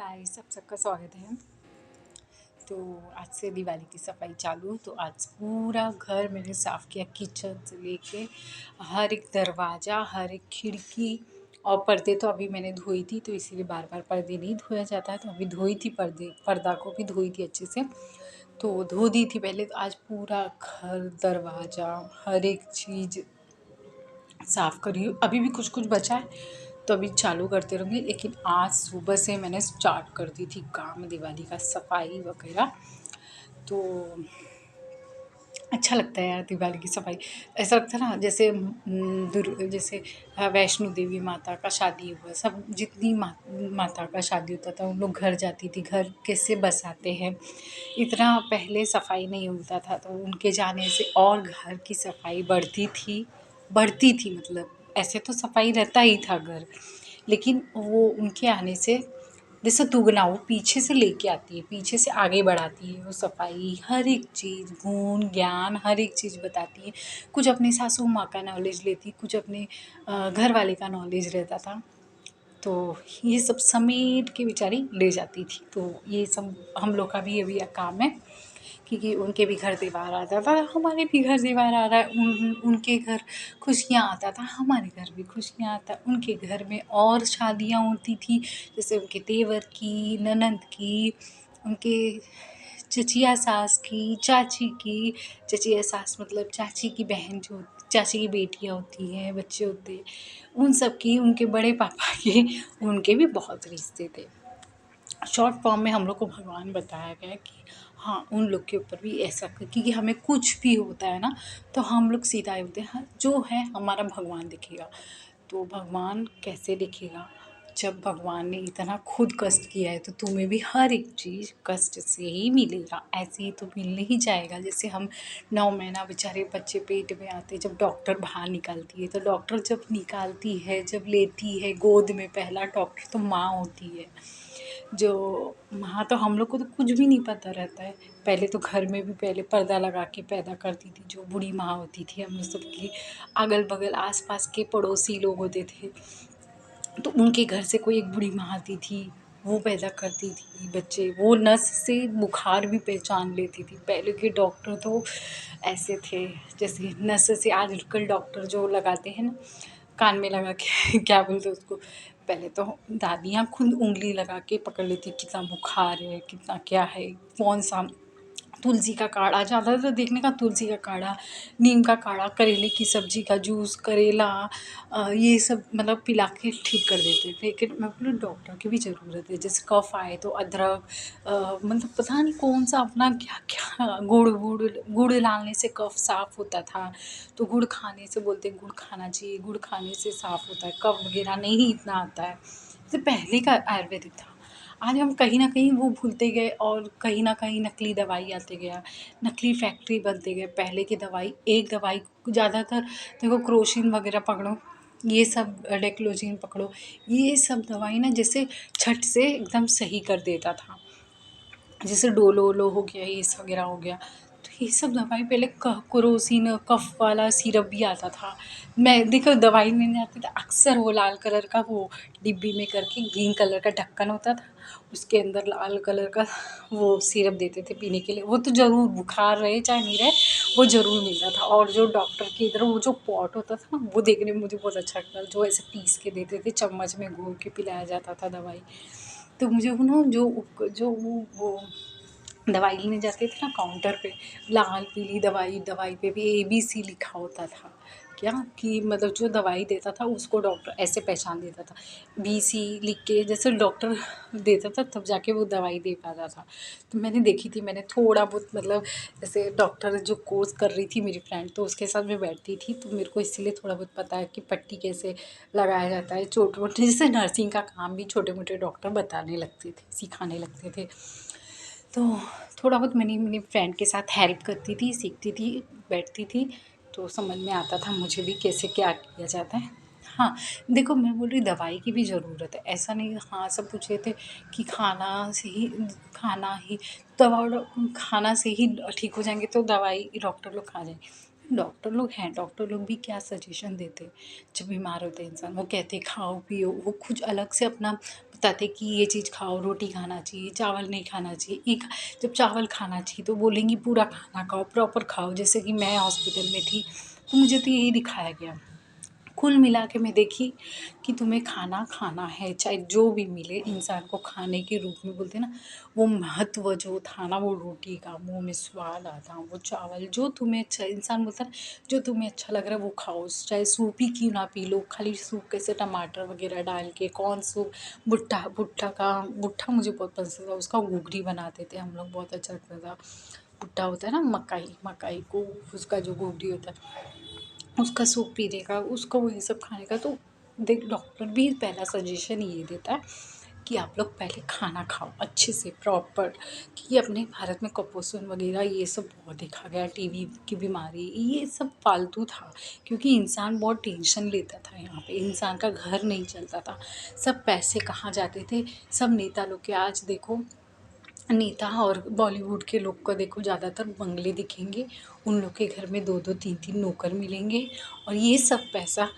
हाय सबका स्वागत है। तो आज से दिवाली की सफाई चालू। तो आज पूरा घर मैंने साफ़ किया, किचन से लेके हर एक दरवाज़ा, हर एक खिड़की। और पर्दे तो अभी मैंने धोई थी, तो इसीलिए बार बार पर्दे नहीं धोया जाता है। तो अभी धोई थी पर्दा को भी धोई थी अच्छे से। तो धो दी थी पहले। तो आज पूरा घर, दरवाज़ा, हर एक चीज़ साफ़ करी हूँ। अभी भी कुछ कुछ बचा है, तो अभी चालू करते रहूँगी। लेकिन आज सुबह से मैंने स्टार्ट कर दी थी काम, दिवाली का सफाई वगैरह। तो अच्छा लगता है यार दिवाली की सफाई। ऐसा लगता है ना जैसे जैसे वैष्णो देवी माता का शादी हुआ, सब जितनी माता का शादी होता था उन लोग घर जाती थी, घर कैसे बसाते हैं। इतना पहले सफाई नहीं होता था, तो उनके जाने से और घर की सफाई बढ़ती थी। मतलब ऐसे तो सफाई रहता ही था घर, लेकिन वो उनके आने से जैसे दुगना वो पीछे से लेके आती है, पीछे से आगे बढ़ाती है वो सफाई। हर एक चीज़, गुण ज्ञान हर एक चीज़ बताती है। कुछ अपनी सासू माँ का नॉलेज लेती, कुछ अपने घर वाले का नॉलेज रहता था। तो ये सब समेट के बेचारी ले जाती थी। तो ये सब हम लोग का भी अभी काम है, क्योंकि उनके भी घर त्योहार आता था, हमारे भी घर त्योहार आ रहा है। उनके घर खुशियाँ आता था, हमारे घर भी खुशियाँ आता। उनके घर में और शादियाँ होती थी, जैसे उनके देवर की, ननंद की, उनके चचिया सास की, चाची की। चचिया सास मतलब चाची की बहन, जो चाची की बेटियाँ होती हैं, बच्चे होते हैं, उन सब की, उनके बड़े पापा के, उनके भी बहुत रिश्ते थे। शॉर्ट फॉर्म में हम लोग को भगवान बताया गया है कि हाँ, उन लोग के ऊपर भी ऐसा, क्योंकि हमें कुछ भी होता है ना, तो हम लोग सीधा ही होते हैं, हाँ, जो है हमारा भगवान दिखेगा। तो भगवान कैसे दिखेगा? जब भगवान ने इतना खुद कष्ट किया है, तो तुम्हें भी हर एक चीज़ कष्ट से ही मिलेगा। ऐसे ही तो मिलने ही जाएगा। जैसे हम 9 महीना बेचारे बच्चे पेट में आते, जब डॉक्टर बाहर निकालती है, तो डॉक्टर जब निकालती है, जब लेती है गोद में, पहला डॉक्टर तो माँ होती है। जो वहाँ तो हम लोग को तो कुछ भी नहीं पता रहता है। पहले तो घर में भी पहले पर्दा लगा के पैदा करती थी, जो बूढ़ी माँ होती थी। हम लोग सबकी अगल बगल आस पास के पड़ोसी लोग होते थे, तो उनके घर से कोई एक बूढ़ी माँ आती थी, वो पैदा करती थी बच्चे। वो नस से बुखार भी पहचान लेती थी। पहले के डॉक्टर तो ऐसे थे, जैसे नस से आजकल डॉक्टर जो लगाते हैं ना कान में लगा के क्या बोलते हैं उसको, पहले तो दादियाँ खुद उँगली लगा के पकड़ लेती कितना बुखार है, कितना क्या है, कौन सा। तुलसी का काढ़ा, ज़्यादातर देखने का तुलसी का काढ़ा, नीम का काढ़ा, करेले की सब्ज़ी का जूस, करेला, ये सब मतलब पिला के ठीक कर देते थे। लेकिन मैं बोलूँ डॉक्टर की भी ज़रूरत है। जैसे कफ़ आए तो अदरक, मतलब पता नहीं कौन-सा अपना क्या-क्या, गुड़ डालने से कफ़ साफ़ होता था। तो गुड़ खाने से, बोलते हैं गुड़ खाना चाहिए, गुड़ खाने से साफ़ होता है, कफ़ वगैरह नहीं इतना आता है। जैसे पहले का आयुर्वेदिक था। आज हम कहीं न कहीं वो भूलते गए, और कहीं न कहीं नकली दवाई आते गया, नकली फैक्ट्री बनते गए। पहले की दवाई, एक दवाई ज़्यादातर देखो, क्रोसिन वगैरह पकड़ो, ये सब डेक्लोज़िन पकड़ो, ये सब दवाई ना जैसे झट से एकदम सही कर देता था। जैसे डोलो-वोलो हो गया, ये सब वगैरह हो गया। तो ये सब दवाई पहले क्रोसिन कफ़ वाला सिरप भी आता था। मैं देखो दवाई लेने जाती थी, अक्सर वो लाल कलर का वो डिब्बी में करके ग्रीन कलर का ढक्कन होता था, उसके अंदर लाल कलर का वो सिरप देते थे पीने के लिए। वो तो ज़रूर, बुखार रहे चाहे नहीं रहे, वो ज़रूर मिलता था। और जो डॉक्टर के इधर वो जो पॉट होता था ना, वो देखने में मुझे बहुत अच्छा लगता था, जो ऐसे पीस के देते थे, चम्मच में घोल के पिलाया जाता था दवाई। तो मुझे वो ना जो वो दवाई लेने जाते थे ना काउंटर पे, लाल पीली दवाई, दवाई पे भी ABC लिखा होता था। क्या कि मतलब जो दवाई देता था उसको डॉक्टर ऐसे पहचान देता था, BC लिख के जैसे डॉक्टर देता था, तब जाके वो दवाई दे पाता था। तो मैंने देखी थी, मैंने थोड़ा बहुत मतलब, जैसे डॉक्टर जो कोर्स कर रही थी मेरी फ्रेंड, तो उसके साथ मैं बैठती थी, तो मेरे को इसीलिए थोड़ा बहुत पता है कि पट्टी कैसे लगाया जाता है। छोटे-मोटे जैसे नर्सिंग का काम भी छोटे-मोटे डॉक्टर बताने लगते थे, सिखाने लगते थे। तो थोड़ा बहुत मैंने मेरी फ्रेंड के साथ हेल्प करती थी, सीखती थी, बैठती थी, तो समझ में आता था मुझे भी कैसे क्या किया जाता है। हाँ, देखो मैं बोल रही दवाई की भी ज़रूरत है, ऐसा नहीं। हाँ, सब पूछ रहे थे कि खाना ही खाना से ही ठीक हो जाएँगे, तो दवाई डॉक्टर लोग खा जाएँगे। डॉक्टर लोग हैं, डॉक्टर लोग भी क्या सजेशन देते जब बीमार होते हैं इंसान, वो कहते खाओ पियो, वो खुद अलग से अपना बताते कि ये चीज़ खाओ, रोटी खाना चाहिए, चावल नहीं खाना चाहिए। एक जब चावल खाना चाहिए तो बोलेंगी पूरा खाना खाओ, प्रॉपर खाओ। जैसे कि मैं हॉस्पिटल में थी तो मुझे तो यही दिखाया गया। कुल मिला के मैं देखी कि तुम्हें खाना खाना है, चाहे जो भी मिले इंसान को खाने के रूप में बोलते हैं ना, वो महत्व जो था ना वो रोटी का, मुँह में स्वाद आता, वो चावल जो तुम्हें अच्छा, इंसान बोलता है ना, जो तुम्हें अच्छा लग रहा है वो खाओ, चाहे सूप ही क्यों ना पी लो, खाली सूप कैसे टमाटर वगैरह डाल के, कौन सूप, भुट्टा भुट्टा का भुट्टा मुझे बहुत पसंद था, उसका घुघरी बनाते थे हम लोग, बहुत अच्छा लगता था। भुट्टा होता है ना, मकाई मकाई को, उसका जो घुघरी होता है उसका सूप पीने का, उसको वो ये सब खाने का। तो देख डॉक्टर भी पहला सजेशन ये देता है कि आप लोग पहले खाना खाओ अच्छे से प्रॉपर, क्योंकि अपने भारत में कुपोषण वगैरह ये सब बहुत देखा गया, टीबी की बीमारी ये सब फालतू था, क्योंकि इंसान बहुत टेंशन लेता था, यहाँ पे इंसान का घर नहीं चलता था, सब पैसे कहाँ जाते थे, सब नेता लोग के। आज देखो नेता और बॉलीवुड के लोग को देखो, ज़्यादातर बंगले दिखेंगे, उन लोग के घर में 2-2 3-3 नौकर मिलेंगे, और ये सब पैसा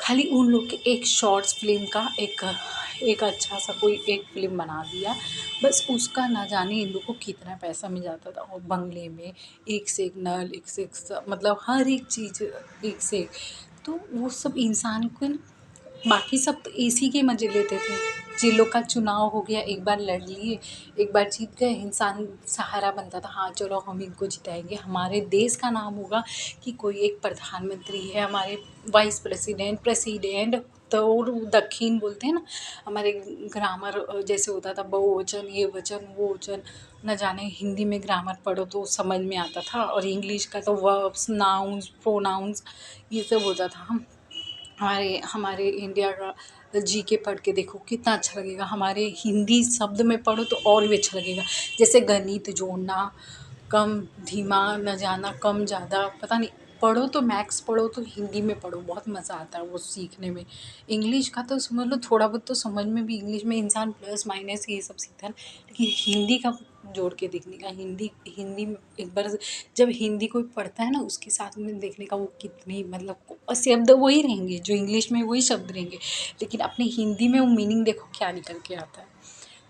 खाली उन लोग के एक शॉर्ट्स फिल्म का एक अच्छा सा कोई एक फिल्म बना दिया, बस उसका ना जाने इन लोग को कितना पैसा मिल जाता था। और बंगले में एक से एक नल, एक से एक मतलब हर एक चीज़ एक से एक। तो वो सब इंसान को बाकी सब तो इसी के मज़े लेते थे। जिन लोग का चुनाव हो गया, एक बार लड़ लिए, एक बार जीत गए, इंसान सहारा बनता था, हाँ चलो हम इनको जिताएंगे, हमारे देश का नाम होगा कि कोई एक प्रधानमंत्री है, हमारे वाइस प्रेसिडेंट प्रेसिडेंट। तो और दक्षिण बोलते हैं ना, हमारे ग्रामर जैसे होता था, बहुवचन ये वचन वो वचन, न जाने हिंदी में ग्रामर पढ़ो तो समझ में आता था, और इंग्लिश का तो वर्ब्स नाउन्स प्रोनाउंस ये सब होता था। हम हमारे हमारे इंडिया का जीके पढ़ के देखो कितना अच्छा लगेगा, हमारे हिंदी शब्द में पढ़ो तो और भी अच्छा लगेगा। जैसे गणित जोड़ना, कम धीमा न जाना, कम ज़्यादा पता नहीं, पढ़ो तो मैथ्स पढ़ो तो हिंदी में पढ़ो, बहुत मज़ा आता है वो सीखने में। इंग्लिश का तो समझ लो थोड़ा बहुत तो समझ में भी, इंग्लिश में इंसान प्लस माइनस ये सब सीखता है, लेकिन हिंदी का जोड़ के देखने का, हिंदी हिंदी में एक बार जब हिंदी कोई पढ़ता है ना उसके साथ में देखने का, वो कितनी मतलब शब्द वही रहेंगे जो इंग्लिश में, वही शब्द रहेंगे, लेकिन अपने हिंदी में वो मीनिंग देखो क्या निकल के आता है।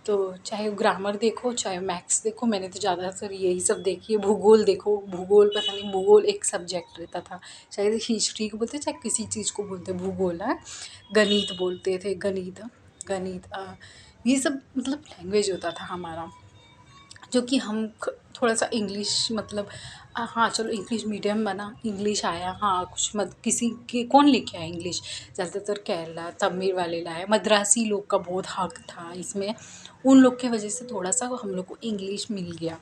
तो चाहे ग्रामर देखो चाहे मैथ्स देखो, मैंने तो ज़्यादातर यही सब देखी है। भूगोल देखो, भूगोल पता नहीं, भूगोल एक सब्जेक्ट रहता था, शायद हिस्ट्री को बोलते चाहे किसी चीज़ को बोलते, भूगोल है। गणित बोलते थे, गणित गणित ये सब मतलब लैंग्वेज होता था हमारा, जो कि हम थोड़ा सा इंग्लिश मतलब हाँ चलो इंग्लिश मीडियम बना, इंग्लिश आया, हाँ कुछ मत किसी के कौन लेके आया इंग्लिश, ज़्यादातर केरला तमिल वाले लाए, मद्रासी लोग का बहुत हक था इसमें, उन लोग की वजह से थोड़ा सा हम लोग को इंग्लिश मिल गया।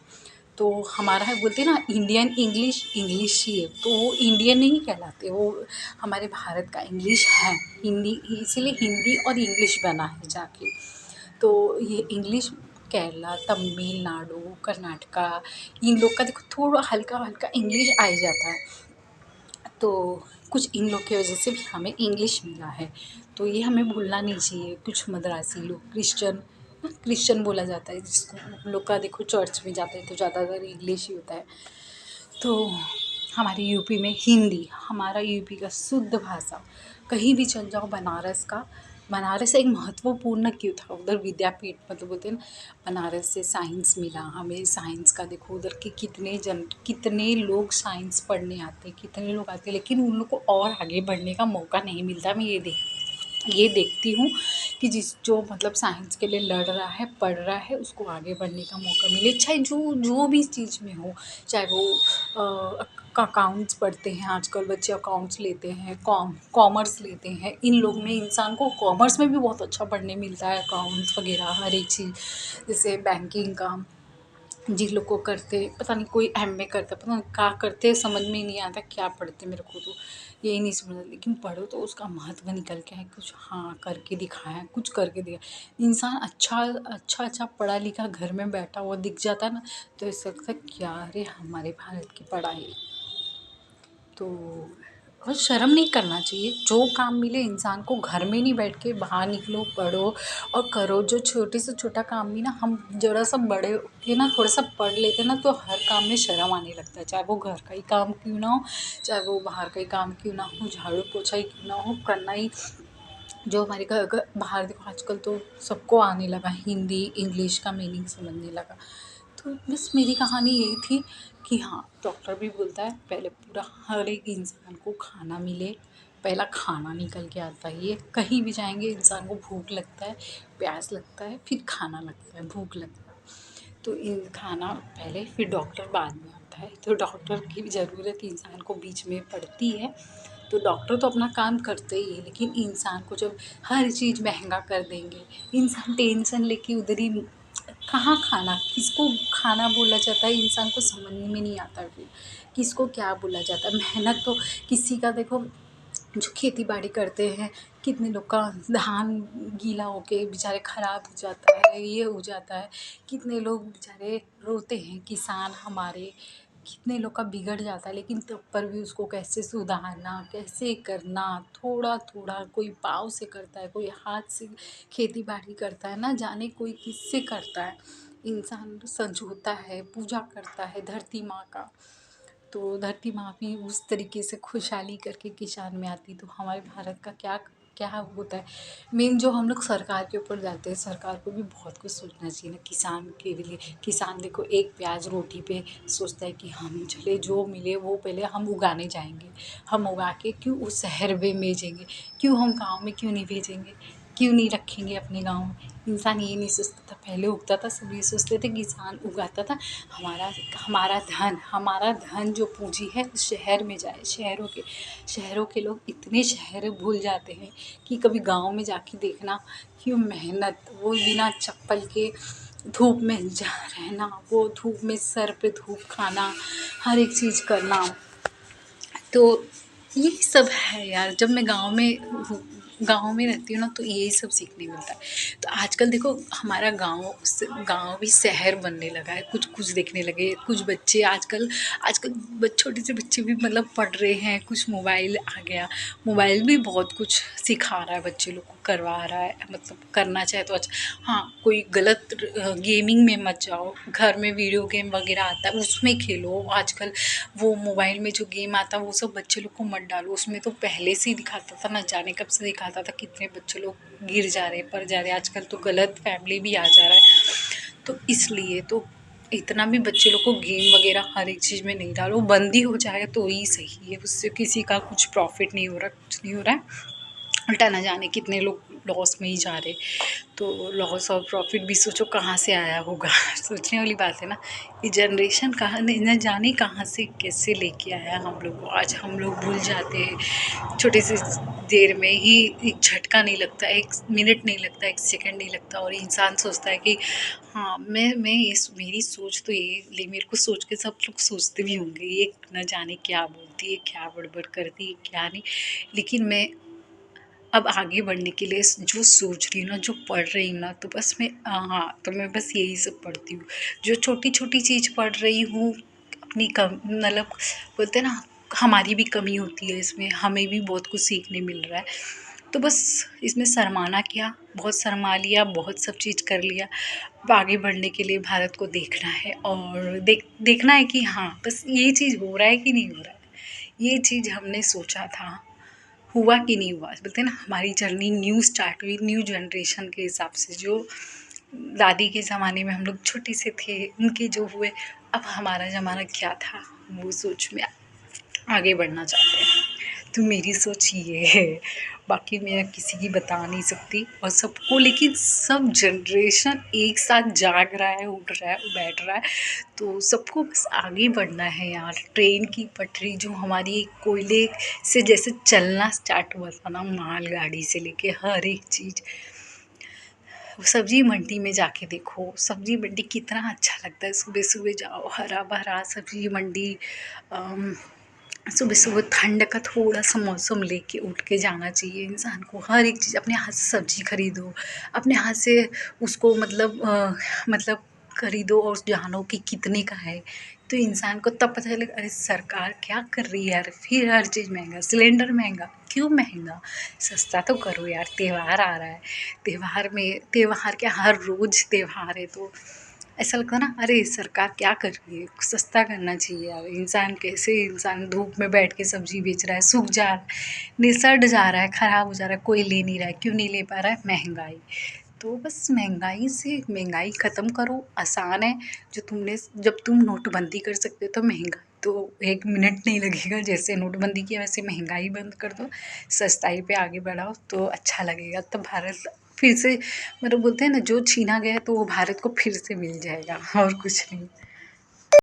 तो हमारा है बोलते ना इंडियन इंग्लिश, इंग्लिश ही है, तो वो इंडियन नहीं कहलाते, वो हमारे भारत का इंग्लिश है, हिंदी इसीलिए हिंदी और इंग्लिश बना है जाके। तो ये इंग्लिश केरला तमिलनाडु कर्नाटका इन लोग का देखो थोड़ा हल्का हल्का इंग्लिश आ ही जाता है, तो कुछ इन लोग की वजह से भी हमें इंग्लिश मिला है, तो ये हमें भूलना नहीं चाहिए। कुछ मद्रासी लोग क्रिश्चियन, क्रिश्चियन बोला जाता है जिसको, उन लोग का देखो चर्च में जाते हैं तो ज़्यादातर इंग्लिश ही होता है। तो हमारे यूपी में हिंदी, हमारा यूपी का शुद्ध भाषा, कहीं भी चल जाओ बनारस का, बनारस एक महत्वपूर्ण क्यों था, उधर विद्यापीठ मतलब बोलते हैं ना, बनारस से साइंस मिला हमें, साइंस का देखो उधर के कितने लोग साइंस पढ़ने आते हैं, कितने लोग आते हैं, लेकिन उन लोग को और आगे बढ़ने का मौका नहीं मिलता। मैं ये देखती हूँ कि जो मतलब साइंस के लिए लड़ रहा है, पढ़ रहा है, उसको आगे बढ़ने का मौका मिले, चाहे जो जो भी चीज़ में हो, चाहे वो अकाउंट्स पढ़ते हैं, आजकल बच्चे अकाउंट्स लेते हैं, कॉमर्स लेते हैं, इन लोग में इंसान को कॉमर्स में भी बहुत अच्छा पढ़ने मिलता है, अकाउंट्स वगैरह हर एक चीज़, जैसे बैंकिंग का जिन लोग को करते पता नहीं, कोई एमए करता पता नहीं क्या करते, समझ में ही नहीं आता क्या पढ़ते, मेरे को तो यही नहीं समझ आता, लेकिन पढ़ो तो उसका महत्व निकल के है कुछ, हाँ करके दिखाया, कुछ करके दिया। इंसान अच्छा पढ़ा लिखा घर में बैठा हुआ दिख जाता है ना, तो ऐसा लगता है क्या, अरे हमारे भारत की पढ़ाई। तो और शर्म नहीं करना चाहिए। जो काम मिले इंसान को घर में नहीं बैठ के बाहर निकलो, पढ़ो और करो। जो छोटे से छोटा काम भी ना हम ज़रा सा बड़े के ना थोड़ा सा पढ़ लेते हैं ना, तो हर काम में शर्म आने लगता है। चाहे वो घर का ही काम क्यों ना हो, चाहे वो बाहर का ही काम क्यों ना हो, झाड़ू पोछा ही क्यों ना हो, करना ही। जो हमारे घर बाहर देखो आजकल तो सबको आने लगा, हिंदी इंग्लिश का मीनिंग समझने लगा। तो बस मेरी कहानी यही थी कि हाँ, डॉक्टर भी बोलता है पहले पूरा हर एक इंसान को खाना मिले। पहला खाना निकल के आता है। ये कहीं भी जाएंगे इंसान को भूख लगता है, प्यास लगता है, फिर खाना लगता है, भूख लगता है। तो इन खाना पहले, फिर डॉक्टर बाद में आता है। तो डॉक्टर की भी ज़रूरत इंसान को बीच में पड़ती है। तो डॉक्टर तो अपना काम करते ही है, लेकिन इंसान को जब हर चीज़ महंगा कर देंगे, इंसान टेंशन लेके उधर ही कहाँ खाना, किसको खाना बोला जाता है, इंसान को समझ में नहीं आता फिर किसको क्या बोला जाता है। मेहनत तो किसी का देखो, जो खेती बाड़ी करते हैं, कितने लोग का धान गीला होके बेचारे ख़राब हो जाता है, ये हो जाता है। कितने लोग बेचारे रोते हैं, किसान हमारे, कितने लोग का बिगड़ जाता है। लेकिन तब पर भी उसको कैसे सुधारना, कैसे करना, थोड़ा थोड़ा, कोई पाँव से करता है, कोई हाथ से खेती बाड़ी करता है, ना जाने कोई किससे करता है। इंसान संजोता है, पूजा करता है धरती माँ का। तो धरती माँ भी उस तरीके से खुशहाली करके किसान में आती। तो हमारे भारत का क्या क्या होता है, मेन जो हम लोग सरकार के ऊपर जाते हैं, सरकार को भी बहुत कुछ सोचना चाहिए ना किसान के लिए। किसान देखो एक प्याज रोटी पे सोचता है कि हम चले जो मिले वो पहले हम उगाने जाएंगे, हम उगा के क्यों उस शहर में भेजेंगे, क्यों हम गाँव में क्यों नहीं भेजेंगे, क्यों नहीं रखेंगे अपने गाँव में। इंसान ये नहीं सोचता था, पहले उगता था सब ये सोचते थे किसान उगाता था, हमारा हमारा धन जो पूँजी है शहर में जाए। शहरों के लोग इतने शहर भूल जाते हैं कि कभी गाँव में जाके देखना, क्यों मेहनत, वो बिना चप्पल के धूप में जा रहना, वो धूप में सर पे धूप खाना, हर एक चीज़ करना। तो यही सब है यार। जब मैं गाँव में रहती हूँ ना, तो यही सब सीखने मिलता है। तो आजकल देखो हमारा गाँव भी शहर बनने लगा है, कुछ कुछ देखने लगे कुछ बच्चे आजकल। छोटे से बच्चे भी मतलब पढ़ रहे हैं, कुछ मोबाइल आ गया, मोबाइल भी बहुत कुछ सिखा रहा है, बच्चे लोग को करवा रहा है, मतलब करना चाहे तो अच्छा। हाँ, कोई गलत गेमिंग में मत जाओ, घर में वीडियो गेम वगैरह आता है उसमें खेलो। आजकल वो मोबाइल में जो गेम आता है वो सब बच्चे लोग को मत डालो, उसमें तो पहले से ही दिखाता था, ना जाने कब से दिखाता था, कितने बच्चे लोग गिर जा रहे, पड़ जा रहे। आजकल तो गलत फैमिली भी आ जा रहा है। तो इसलिए तो इतना भी बच्चे लोग को गेम वगैरह हर एक चीज़ में नहीं डालो, बंद ही हो जाएगा तो ही सही है। उससे किसी का कुछ प्रॉफिट नहीं हो रहा, कुछ नहीं हो रहा है, उल्टा ना जाने कितने लोग लॉस में ही जा रहे। तो लॉस और प्रॉफिट भी सोचो कहाँ से आया होगा। सोचने वाली बात है ना। ये जनरेशन कहाँ न जाने कहाँ से कैसे लेके आया हम लोग को। आज हम लोग भूल जाते हैं, छोटे से देर में ही एक झटका नहीं लगता, 1 मिनट नहीं लगता, 1 सेकंड नहीं लगता, और इंसान सोचता है कि हाँ, मैं ये मेरी सोच तो ये मेरे को सोच के सब लोग सोचते भी होंगे, ये न जाने क्या बोलती है, क्या बड़बड़ करती है, क्या नहीं। लेकिन मैं अब आगे बढ़ने के लिए जो सोच रही हूँ ना, जो पढ़ रही हूँ ना, तो बस मैं हाँ, तो मैं बस यही सब पढ़ती हूँ। जो छोटी-छोटी चीज़ पढ़ रही हूँ, अपनी कम मतलब बोलते हैं ना, हमारी भी कमी होती है इसमें, हमें भी बहुत कुछ सीखने मिल रहा है। तो बस इसमें शर्माना क्या, बहुत शर्मा लिया, बहुत सब चीज़ कर लिया। अब आगे बढ़ने के लिए भारत को देखना है, और देखना है कि हाँ, बस ये चीज़ हो रहा है कि नहीं हो रहा है। ये चीज़ हमने सोचा था, हुआ कि नहीं हुआ। बोलते हैं ना, हमारी जर्नी न्यू स्टार्ट हुई, न्यू जनरेशन के हिसाब से। जो दादी के ज़माने में हम लोग छोटे से थे, उनके जो हुए, अब हमारा ज़माना क्या था, वो सोच में आगे बढ़ना चाहते हैं। तो मेरी सोच ये है, बाकी मैं किसी की बता नहीं सकती। और सबको, लेकिन सब जनरेशन एक साथ जाग रहा है, उठ रहा है, बैठ रहा है। तो सबको बस आगे बढ़ना है यार। ट्रेन की पटरी जो हमारी कोयले से जैसे चलना स्टार्ट हुआ था ना, मालगाड़ी से लेके हर एक चीज़। सब्जी मंडी में जाके देखो, सब्जी मंडी कितना अच्छा लगता है। सुबह सुबह जाओ, हरा भरा सब्जी मंडी, सुबह सुबह ठंड का थोड़ा सा मौसम लेके उठ के जाना चाहिए इंसान को। हर एक चीज़ अपने हाथ से सब्जी खरीदो, अपने हाथ से उसको मतलब खरीदो और जानो कि कितने का है, तो इंसान को तब पता चलेगा अरे सरकार क्या कर रही है यार, फिर हर चीज़ महँगा, सिलेंडर महँगा, क्यों महँगा? सस्ता तो करो यार, त्योहार आ रहा है, त्योहार क्या हर रोज़ त्योहार है, तो ऐसा लगता है ना अरे सरकार क्या कर रही है, सस्ता करना चाहिए यार। इंसान धूप में बैठ के सब्ज़ी बेच रहा है, सूख जा रहा है, सड़ जा रहा है, खराब हो जा रहा है, कोई ले नहीं रहा है, क्यों नहीं ले पा रहा है? महँगाई। तो बस महँगाई ख़त्म करो, आसान है। जब तुम नोटबंदी कर सकते हो तो महँगाई तो 1 मिनट नहीं लगेगा, जैसे नोटबंदी किया वैसे महँगाई बंद कर दो, सस्ताई पे आगे बढ़ाओ तो अच्छा लगेगा। तब भारत फिर से, मतलब बोलते हैं ना, जो छीना गया है तो वो भारत को फिर से मिल जाएगा और कुछ नहीं।